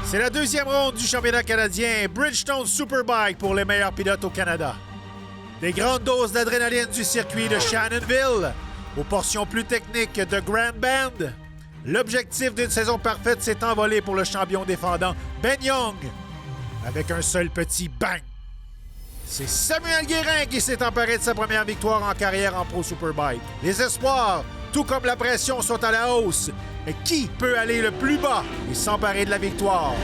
C'est la deuxième ronde du championnat canadien Bridgestone Superbike pour les meilleurs pilotes au Canada. Des grandes doses d'adrénaline du circuit de Shannonville aux portions plus techniques de Grand Bend. L'objectif d'une saison parfaite s'est envolé pour le champion défendant Ben Young avec un seul petit bang. C'est Samuel Guérin qui s'est emparé de sa première victoire en carrière en Pro Superbike. Les espoirs, tout comme la pression, sont à la hausse. Mais qui peut aller le plus bas et s'emparer de la victoire?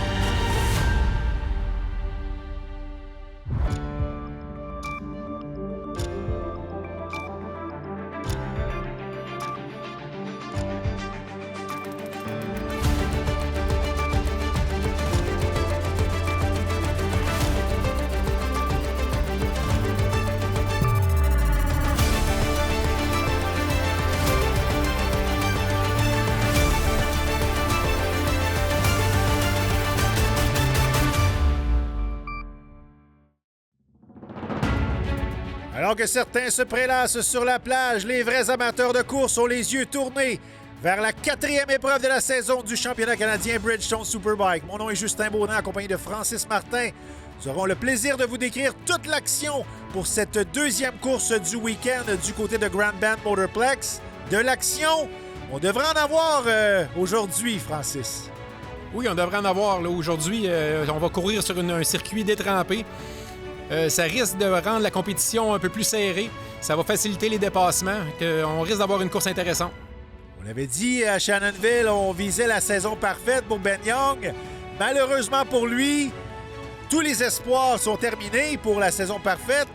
Alors que certains se prélassent sur la plage, les vrais amateurs de course ont les yeux tournés vers la quatrième épreuve de la saison du championnat canadien Bridgestone Superbike. Mon nom est Justin Beaudin, accompagné de Francis Martin. Nous aurons le plaisir de vous décrire toute l'action pour cette deuxième course du week-end du côté de Grand Bend Motorplex. De l'action, on devrait en avoir aujourd'hui, Francis. Oui, on devrait en avoir là, aujourd'hui. On va courir sur un circuit détrempé. Ça risque de rendre la compétition un peu plus serrée. Ça va faciliter les dépassements. On risque d'avoir une course intéressante. On l'avait dit, à Shannonville, on visait la saison parfaite pour Ben Young. Malheureusement pour lui, tous les espoirs sont terminés pour la saison parfaite.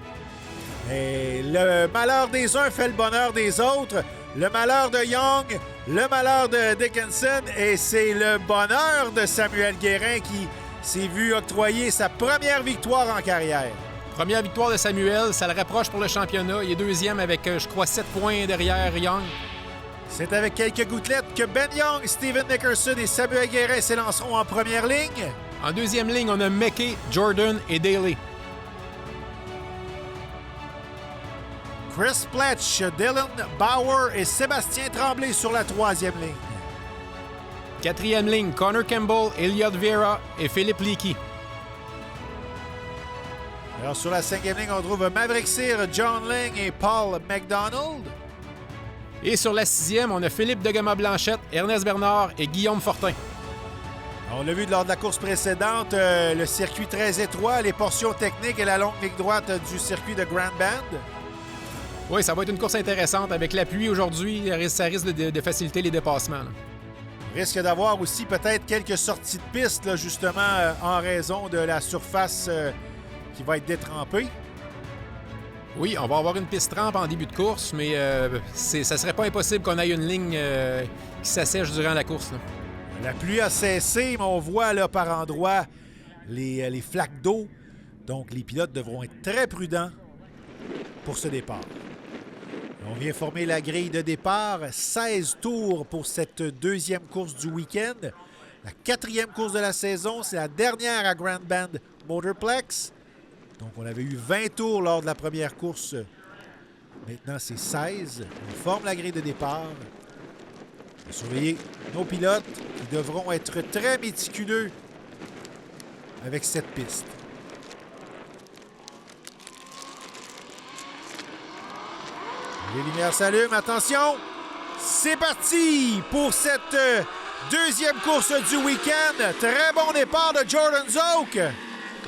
Mais le malheur des uns fait le bonheur des autres. Le malheur de Young, le malheur de Dickinson, et c'est le bonheur de Samuel Guérin qui s'est vu octroyer sa première victoire en carrière. Première victoire de Samuel, ça le rapproche pour le championnat. Il est deuxième avec, je crois, 7 points derrière Young. C'est avec quelques gouttelettes que Ben Young, Steven Nickerson et Samuel Guérin s'élanceront en première ligne. En deuxième ligne, on a McKay, Jordan et Daly. Chris Pletch, Dylan Bauer et Sébastien Tremblay sur la troisième ligne. Quatrième ligne, Connor Campbell, Elliott Vera et Philippe Leakey. Alors sur la cinquième ligne, on trouve Maverick Cyr, John Ling et Paul McDonald. Et sur la sixième, on a Philippe Degama-Blanchette, Ernest Bernard et Guillaume Fortin. On l'a vu lors de la course précédente, le circuit très étroit, les portions techniques et la longue ligne droite du circuit de Grand Bend. Oui, ça va être une course intéressante. Avec la pluie aujourd'hui, ça risque de faciliter les dépassements. Là. Risque d'avoir aussi peut-être quelques sorties de piste, là, justement, en raison de la surface qui va être détrempée. Oui, on va avoir une piste trempe en début de course, mais ça serait pas impossible qu'on ait une ligne qui s'assèche durant la course. Là. La pluie a cessé, mais on voit là, par endroits les flaques d'eau. Donc, les pilotes devront être très prudents pour ce départ. On vient former la grille de départ. 16 tours pour cette deuxième course du week-end. La quatrième course de la saison, c'est la dernière à Grand Bend Motorplex. Donc, on avait eu 20 tours lors de la première course. Maintenant, c'est 16. On forme la grille de départ. On va surveiller nos pilotes qui devront être très méticuleux avec cette piste. Les lumières s'allument. Attention! C'est parti pour cette deuxième course du week-end. Très bon départ de Jordan Zook.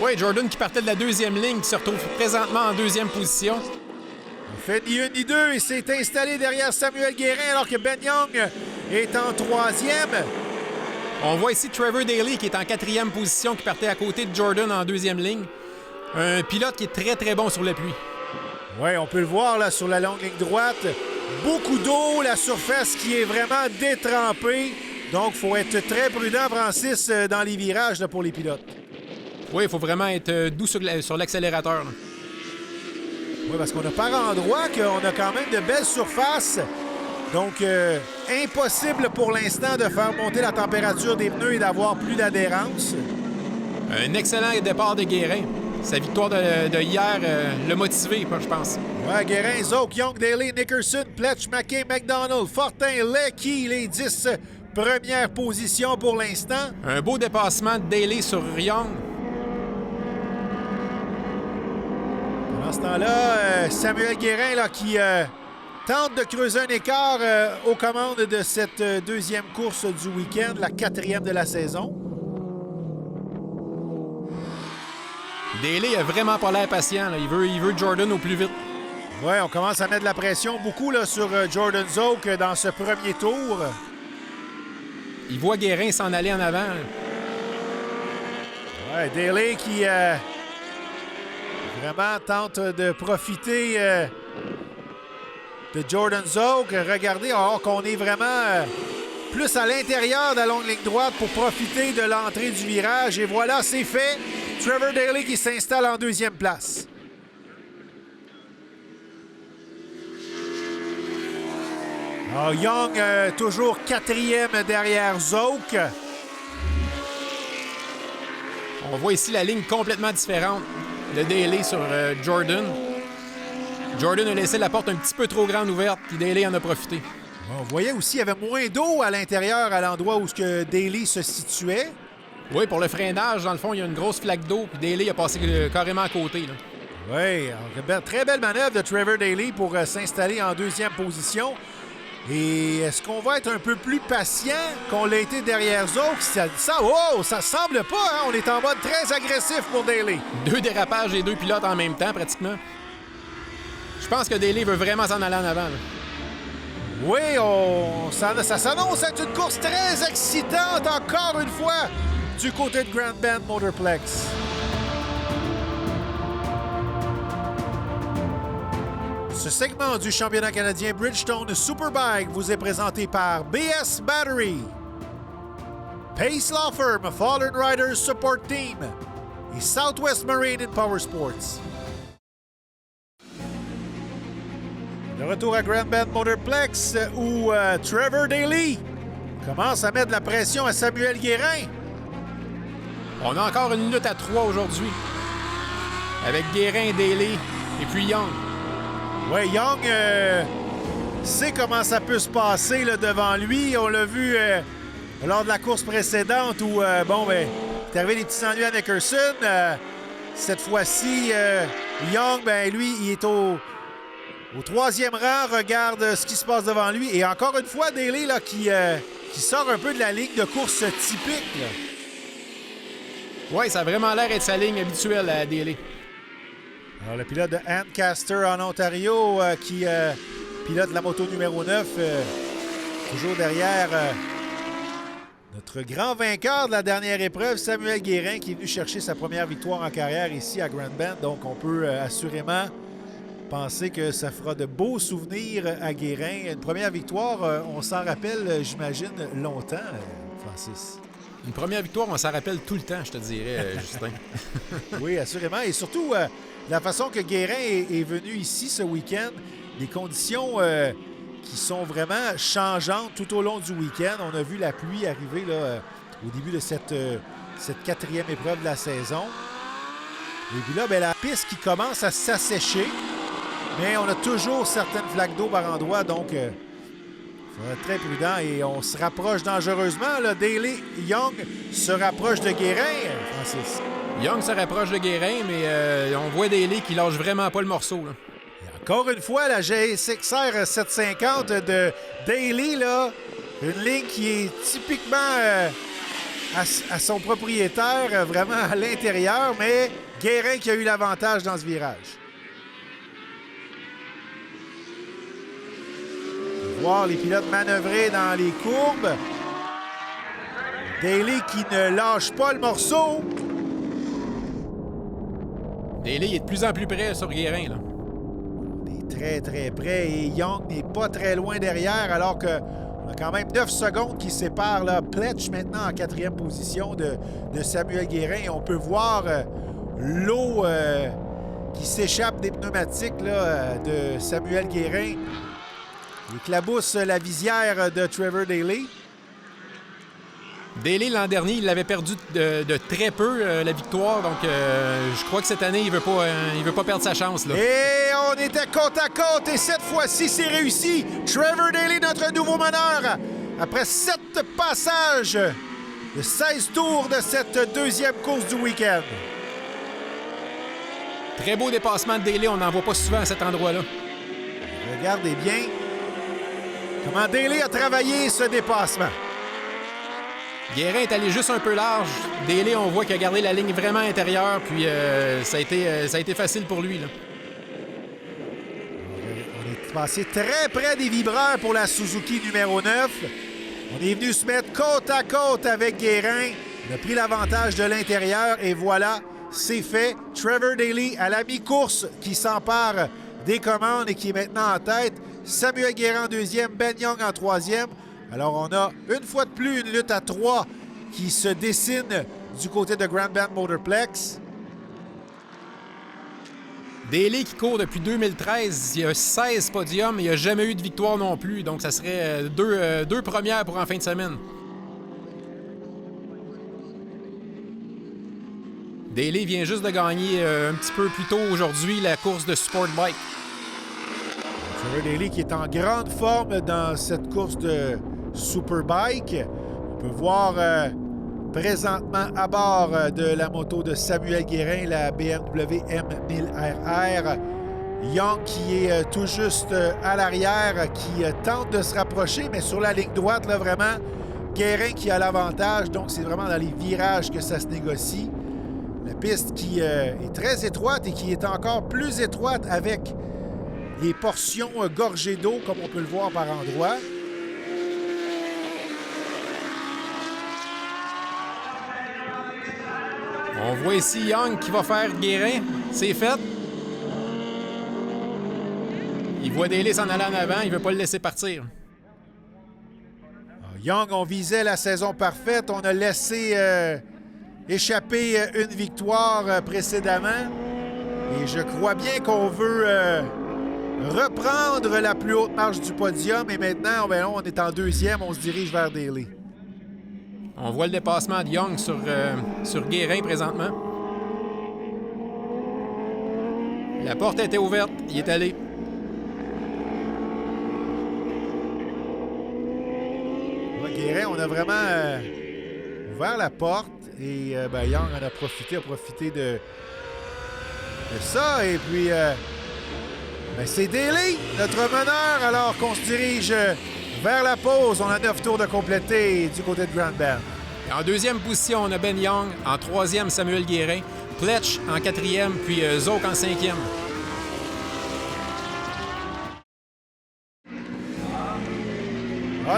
Oui, Jordan qui partait de la deuxième ligne, qui se retrouve présentement en deuxième position. Il fait ni une ni deux et s'est installé derrière Samuel Guérin alors que Ben Young est en troisième. On voit ici Trevor Daly qui est en quatrième position, qui partait à côté de Jordan en deuxième ligne. Un pilote qui est très, très bon sur la pluie. Oui, on peut le voir là sur la longue ligne droite. Beaucoup d'eau, la surface qui est vraiment détrempée. Donc, il faut être très prudent, Francis, dans les virages là, pour les pilotes. Oui, il faut vraiment être doux sur l'accélérateur. Là. Oui, parce qu'on a par endroit qu'on a quand même de belles surfaces. Donc, impossible pour l'instant de faire monter la température des pneus et d'avoir plus d'adhérence. Un excellent départ de Guérin. Sa victoire de hier l'a motivé, je pense. Ouais, Guérin, Zook, Young, Daly, Nickerson, Pletch, McKay, McDonald, Fortin, Lecky, les 10 première position pour l'instant. Un beau dépassement de Daly sur Young. Pendant ce temps-là, Samuel Guérin là, qui tente de creuser un écart aux commandes de cette deuxième course du week-end, la 4e de la saison. Daly a vraiment pas l'air patient. Là. Il veut Jordan au plus vite. Oui, on commence à mettre de la pression beaucoup là, sur Jordan Zoke dans ce premier tour. Il voit Guérin s'en aller en avant. Oui, Daly qui vraiment tente de profiter de Jordan Zoke. Regardez, qu'on est vraiment plus à l'intérieur de la longue ligne droite pour profiter de l'entrée du virage. Et voilà, c'est fait. Trevor Daly qui s'installe en deuxième place. Young, toujours 4e derrière Zoke. On voit ici la ligne complètement différente de Daly sur Jordan. Jordan a laissé la porte un petit peu trop grande ouverte, puis Daly en a profité. On voyait aussi qu'il y avait moins d'eau à l'intérieur, à l'endroit où Daly se situait. Oui, pour le freinage, dans le fond, il y a une grosse flaque d'eau, puis Daly a passé carrément à côté. Là. Oui, très belle manœuvre de Trevor Daly pour s'installer en deuxième position. Et est-ce qu'on va être un peu plus patient qu'on l'a été derrière Zoke? Ça semble pas, hein? On est en mode très agressif pour Daly. 2 dérapages et 2 pilotes en même temps, pratiquement. Je pense que Daly veut vraiment s'en aller en avant. Là. Oui, ça s'annonce être une course très excitante encore une fois du côté de Grand Bend Motorplex. Ce segment du championnat canadien Bridgestone Superbike vous est présenté par BS Battery, Pace Law Firm, Fallen Riders Support Team et Southwest Marine and Power Sports. De retour à Grand Bend Motorplex où Trevor Daly commence à mettre de la pression à Samuel Guérin. On a encore 1 minute à 3 aujourd'hui avec Guérin, Daly et puis Young. Oui, Young sait comment ça peut se passer là, devant lui. On l'a vu lors de la course précédente où, il est arrivé des petits ennuis à Nickerson. Cette fois-ci, Young, lui, il est au 3e rang, regarde ce qui se passe devant lui. Et encore une fois, Daly là, qui sort un peu de la ligne de course typique. Oui, ça a vraiment l'air d'être sa ligne habituelle à Daly. Alors, le pilote de Ancaster en Ontario qui pilote la moto numéro 9, toujours derrière notre grand vainqueur de la dernière épreuve, Samuel Guérin, qui est venu chercher sa première victoire en carrière ici à Grand Bend. Donc, on peut assurément penser que ça fera de beaux souvenirs à Guérin. Une première victoire, on s'en rappelle, j'imagine, longtemps, Francis. Une première victoire, on s'en rappelle tout le temps, je te dirais, Justin. Oui, assurément. Et surtout, la façon que Guérin est venu ici ce week-end, des conditions qui sont vraiment changeantes tout au long du week-end. On a vu la pluie arriver là, au début de cette 4e épreuve de la saison. Et puis là, la piste qui commence à s'assécher, mais on a toujours certaines flaques d'eau par endroit, donc il faut être très prudent et on se rapproche dangereusement. Là. Daly, Young se rapproche de Guérin, Francis. Young se rapproche de Guérin, mais on voit Daly qui lâche vraiment pas le morceau. Là. Et encore une fois, la GSX-R 750 de Daly, là, une ligne qui est typiquement à son propriétaire, vraiment à l'intérieur, mais Guérin qui a eu l'avantage dans ce virage. Voir les pilotes manœuvrer dans les courbes. Daly qui ne lâche pas le morceau. Daly est de plus en plus près sur Guérin. Là. On est très, très près et Young n'est pas très loin derrière alors qu'on a quand même 9 secondes qui séparent là, Pletch maintenant en 4e position de Samuel Guérin. Et on peut voir l'eau qui s'échappe des pneumatiques là, de Samuel Guérin. Il éclabousse la visière de Trevor Daly. Daly, l'an dernier, il avait perdu de très peu la victoire. Donc, je crois que cette année, il veut pas perdre sa chance. Là. Et on était côte à côte. Et cette fois-ci, c'est réussi. Trevor Daly, notre nouveau meneur, après 7 passages de 16 tours de cette deuxième course du week-end. Très beau dépassement de Daly, on n'en voit pas souvent à cet endroit-là. Regardez bien comment Daly a travaillé ce dépassement. Guérin est allé juste un peu large. Daly, on voit qu'il a gardé la ligne vraiment intérieure, puis ça a été facile pour lui, là. On est passé très près des vibreurs pour la Suzuki numéro 9. On est venu se mettre côte à côte avec Guérin. On a pris l'avantage de l'intérieur et voilà, c'est fait. Trevor Daly à la mi-course qui s'empare des commandes et qui est maintenant en tête. Samuel Guérin en deuxième, Ben Young en troisième. Alors on a une fois de plus une lutte à 3 qui se dessine du côté de Grand Bend Motorplex. Daly qui court depuis 2013, il y a 16 podiums, il n'y a jamais eu de victoire non plus, donc ça serait deux premières pour en fin de semaine. Daly vient juste de gagner un petit peu plus tôt aujourd'hui la course de Sport Bike. Trevor Daly qui est en grande forme dans cette course de Superbike. On peut voir présentement à bord de la moto de Samuel Guérin, la BMW M1000RR. Young qui est tout juste à l'arrière, qui tente de se rapprocher, mais sur la ligne droite, là, vraiment, Guérin qui a l'avantage. Donc, c'est vraiment dans les virages que ça se négocie. La piste qui est très étroite et qui est encore plus étroite avec les portions gorgées d'eau, comme on peut le voir par endroits. On voit ici Young qui va faire Guérin. C'est fait. Il voit Daly s'en aller en avant. Il ne veut pas le laisser partir. Young, on visait la saison parfaite. On a laissé échapper une victoire précédemment. Et je crois bien qu'on veut reprendre la plus haute marche du podium. Et maintenant, on est en deuxième. On se dirige vers Daly. On voit le dépassement de Young sur Guérin présentement. La porte était ouverte. Il est allé. Guérin, on a vraiment ouvert la porte et Young en a profité de ça. Et puis, c'est Daly, notre meneur, alors qu'on se dirige vers la pause. On a 9 tours de compléter du côté de Grand Bend. En deuxième position, on a Ben Young. En troisième, Samuel Guérin. Pletch en quatrième, puis Zouk en cinquième.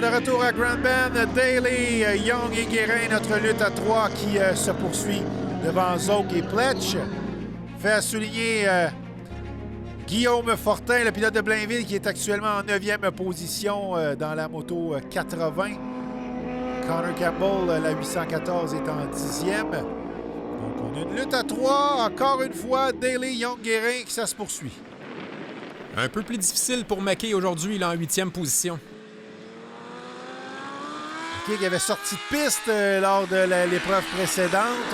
De retour à Grand Bend, Daly, Young et Guérin, notre lutte à 3 qui se poursuit devant Zouk et Pletch. Fait à souligner Guillaume Fortin, le pilote de Blainville, qui est actuellement en 9e position dans la moto 80. Connor Campbell, la 814, est en 10e. Donc, on a une lutte à 3. Encore une fois, Daly, Young, Guérin, qui ça se poursuit. Un peu plus difficile pour Mackay aujourd'hui, il est en 8e position. Mackay qui avait sorti de piste lors de l'épreuve précédente.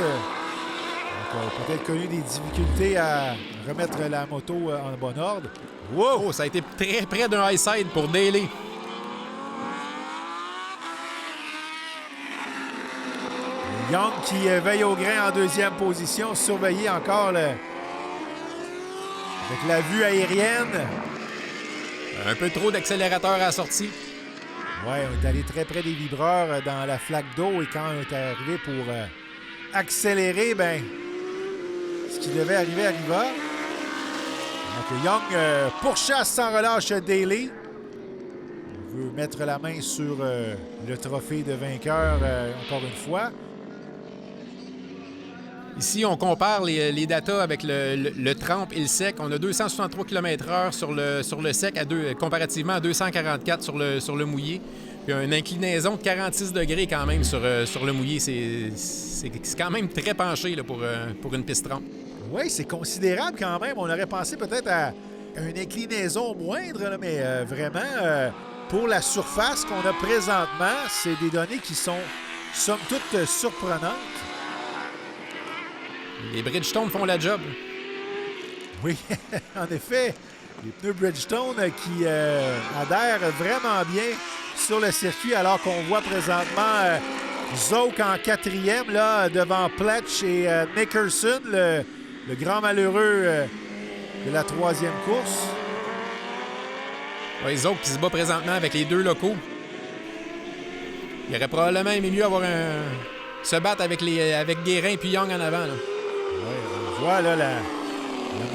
Donc, peut-être connu des difficultés à remettre la moto en bon ordre. Wow! Oh, ça a été très près d'un high side pour Daly. Young qui veille au grain en deuxième position, surveillé encore avec la vue aérienne. Un peu trop d'accélérateur à la sortie. Oui, on est allé très près des vibreurs dans la flaque d'eau et quand on est arrivé pour accélérer, ce qui devait arriver arriva. Donc Young pourchasse sans relâche Daly. On veut mettre la main sur le trophée de vainqueur encore une fois. Ici, on compare les datas avec le trempe et le sec. On a 263 km/h sur le sec comparativement à 244 sur le mouillé. Puis une inclinaison de 46 degrés quand même sur le mouillé. C'est quand même très penché là, pour une piste trempe. Oui, c'est considérable quand même. On aurait pensé peut-être à une inclinaison moindre, là, mais vraiment, pour la surface qu'on a présentement, c'est des données qui sont, somme toute, surprenantes. Les Bridgestone font la job. Oui, en effet. Les pneus Bridgestone qui adhèrent vraiment bien sur le circuit, alors qu'on voit présentement Zouk en 4e, là, devant Pletch et Nickerson, le grand malheureux de la 3e course. Ouais, Zouk qui se bat présentement avec les 2 locaux. Il aurait probablement aimé mieux se battre avec Guérin et puis Young en avant. Ouais, on voit là, la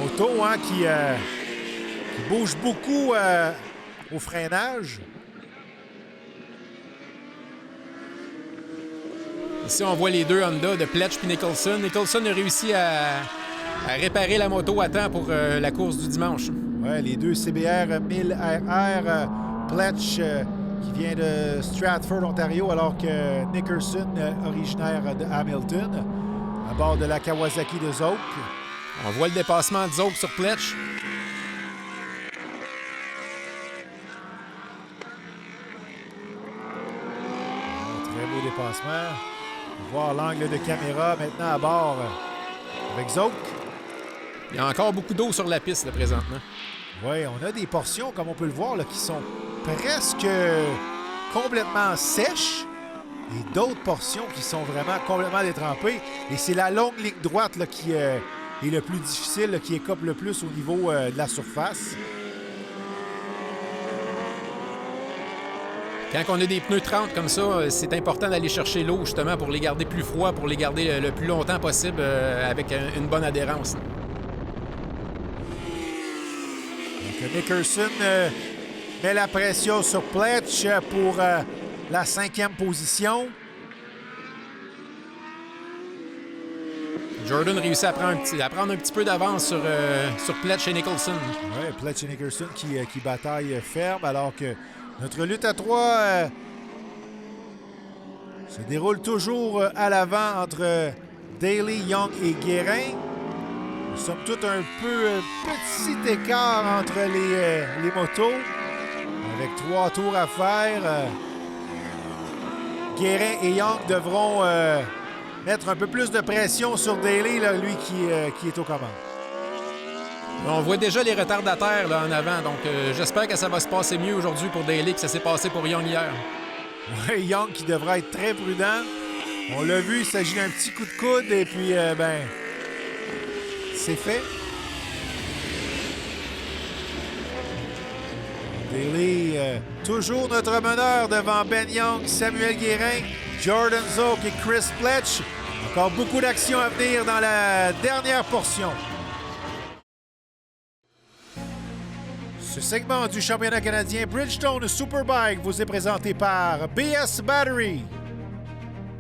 moto hein, qui bouge beaucoup au freinage. Ici, on voit les 2 Honda de Pletch et Nicholson. Nicholson a réussi à réparer la moto à temps pour la course du dimanche. Ouais, les 2 CBR 1000RR, Pletch qui vient de Stratford, Ontario, alors que Nickerson, originaire de Hamilton, à bord de la Kawasaki de Zouk. On voit le dépassement de Zouk sur Pletch. Très beau dépassement. On va voir l'angle de caméra maintenant à bord avec Zouk. Il y a encore beaucoup d'eau sur la piste là, présentement. Oui, on a des portions, comme on peut le voir, là, qui sont presque complètement sèches et d'autres portions qui sont vraiment complètement détrempées. Et c'est la longue ligne droite là, qui est le plus difficile, là, qui écope le plus au niveau de la surface. Quand on a des pneus 30 comme ça, c'est important d'aller chercher l'eau justement pour les garder plus froids, pour les garder le plus longtemps possible avec une bonne adhérence. Donc Nickerson met la pression sur Pletch pour la 5e position. Jordan réussit à prendre un petit peu d'avance sur Pletch et Nicholson. Oui, Pletch et Nickerson qui bataillent ferme alors que notre lutte à 3 se déroule toujours à l'avant entre Daly, Young et Guérin. Nous sommes tous un peu petit écart entre les motos. Avec 3 tours à faire, Guérin et Young devront mettre un peu plus de pression sur Daly, là, lui qui est aux commandes. On voit déjà les retardataires là, en avant, donc j'espère que ça va se passer mieux aujourd'hui pour Daly que ça s'est passé pour Young hier. Oui, Young qui devra être très prudent. On l'a vu, il s'agit d'un petit coup de coude et puis, c'est fait. Daly, toujours notre meneur devant Ben Young, Samuel Guérin, Jordan Zouk et Chris Pletch. Encore beaucoup d'actions à venir dans la dernière portion. Ce segment du championnat canadien Bridgestone Superbike vous est présenté par BS Battery,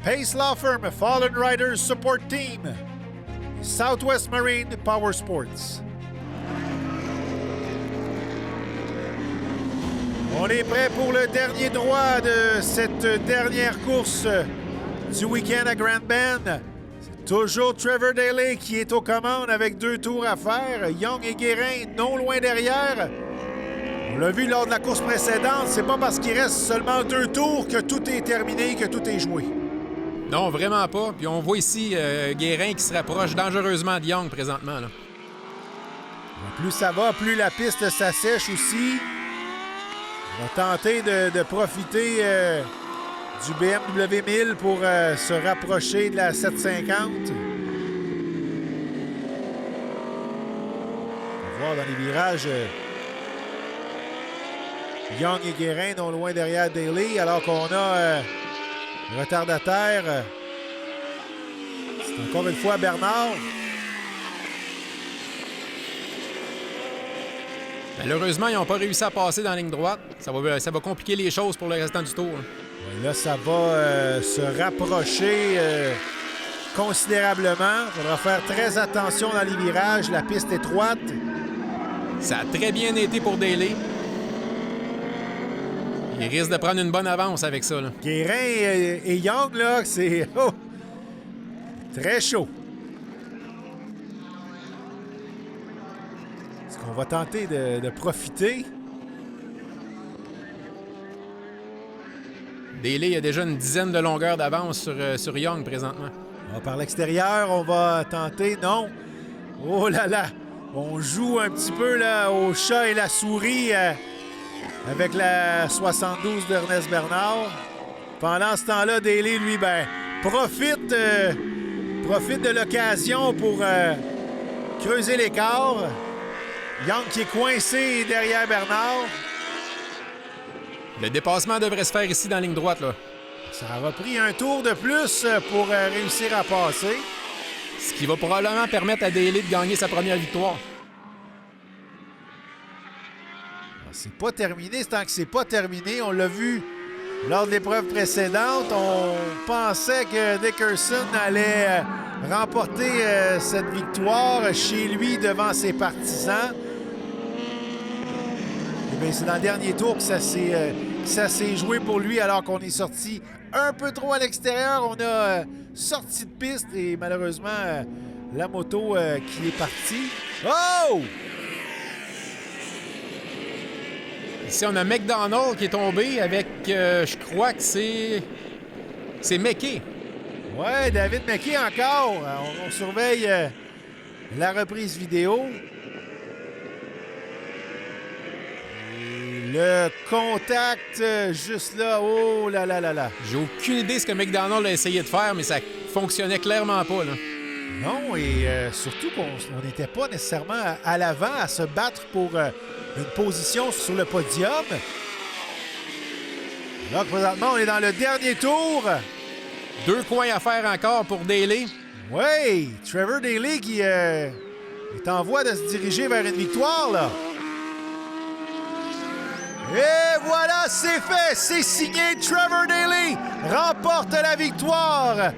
Pace Law Firm Fallen Riders Support Team, Southwest Marine Power Sports. On est prêt pour le dernier droit de cette dernière course du week-end à Grand Bend. C'est toujours Trevor Daly qui est aux commandes avec 2 tours à faire. Young et Guérin non loin derrière. On l'a vu lors de la course précédente, c'est pas parce qu'il reste seulement 2 tours que tout est terminé, que tout est joué. Non, vraiment pas. Puis on voit ici Guérin qui se rapproche dangereusement de Young présentement. Là. Plus ça va, plus la piste s'assèche aussi. On va tenter de profiter du BMW 1000 pour se rapprocher de la 750. On va voir dans les virages Young et Guérin non loin derrière Daly, alors qu'on a retardataire. C'est encore une fois Bernard. Malheureusement, ils n'ont pas réussi à passer dans la ligne droite. Ça va compliquer les choses pour le restant du tour. Là, ça va se rapprocher considérablement. Il faudra faire très attention dans les virages. La piste est étroite. Ça a très bien été pour Daly. Il risque de prendre une bonne avance avec ça. Là. Guérin et Young, là, c'est très chaud. Est-ce qu'on va tenter de profiter? Daly a déjà une dizaine de longueurs d'avance sur Young présentement. Par l'extérieur, on va tenter. Non. Oh là là! On joue un petit peu là, au chat et la souris avec la 72 d'Ernest Bernard. Pendant ce temps-là, Daly, lui, profite de l'occasion pour creuser l'écart. Young qui est coincé derrière Bernard. Le dépassement devrait se faire ici dans la ligne droite, là. Ça aura pris un tour de plus pour réussir à passer. Ce qui va probablement permettre à Daly de gagner sa première victoire. C'est pas terminé, tant que c'est pas terminé. On l'a vu lors de l'épreuve précédente. On pensait que Dickerson allait remporter cette victoire chez lui devant ses partisans. Et bien, c'est dans le dernier tour que ça s'est joué pour lui alors qu'on est sorti un peu trop à l'extérieur. On a sorti de piste et malheureusement, la moto qui est partie. Oh! Ici, on a McDonald qui est tombé avec, je crois que c'est McKay. Ouais, David McKay encore. On surveille la reprise vidéo. Et le contact juste là. Oh là là là là. J'ai aucune idée de ce que McDonald a essayé de faire, mais ça fonctionnait clairement pas, là. Non, et surtout qu'on n'était pas nécessairement à l'avant à se battre pour une position sur le podium. Là, présentement, on est dans le dernier tour. 2 coins à faire encore pour Daly. Oui, Trevor Daly qui est en voie de se diriger vers une victoire, là. Et voilà, c'est fait, c'est signé. Trevor Daly remporte la victoire.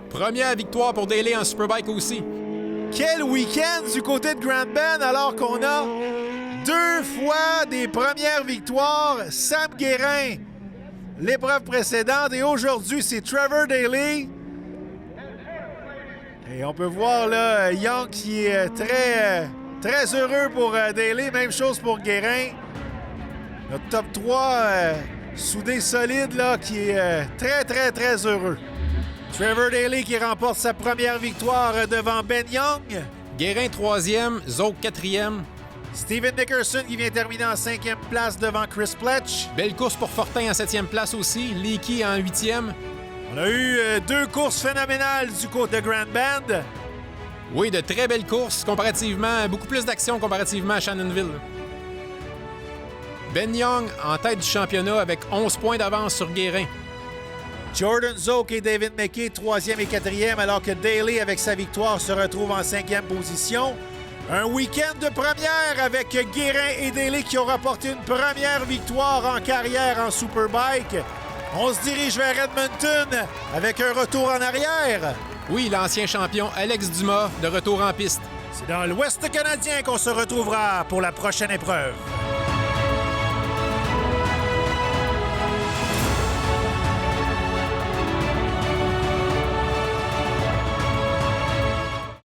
Première victoire pour Daly en Superbike aussi. Quel week-end du côté de Grand Bend alors qu'on a 2 fois des premières victoires. Sam Guérin, l'épreuve précédente, et aujourd'hui, c'est Trevor Daly. Et on peut voir là, Young qui est très heureux pour Daly. Même chose pour Guérin. Notre top 3 soudé solide là, qui est très heureux. Trevor Daly qui remporte sa première victoire devant Ben Young. Guérin 3e, Zouk 4e. Steven Dickerson qui vient terminer en 5e place devant Chris Pletch. Belle course pour Fortin en 7e place aussi. Leakey en 8e. On a eu 2 courses phénoménales du côté de Grand Bend. Oui, de très belles courses comparativement, beaucoup plus d'action comparativement à Shannonville. Ben Young en tête du championnat avec 11 points d'avance sur Guérin. Jordan Zouk et David McKay, 3e et 4e, alors que Daly, avec sa victoire, se retrouve en 5e position. Un week-end de première avec Guérin et Daly qui ont rapporté une première victoire en carrière en Superbike. On se dirige vers Edmonton avec un retour en arrière. Oui, l'ancien champion Alex Dumas de retour en piste. C'est dans l'Ouest canadien qu'on se retrouvera pour la prochaine épreuve.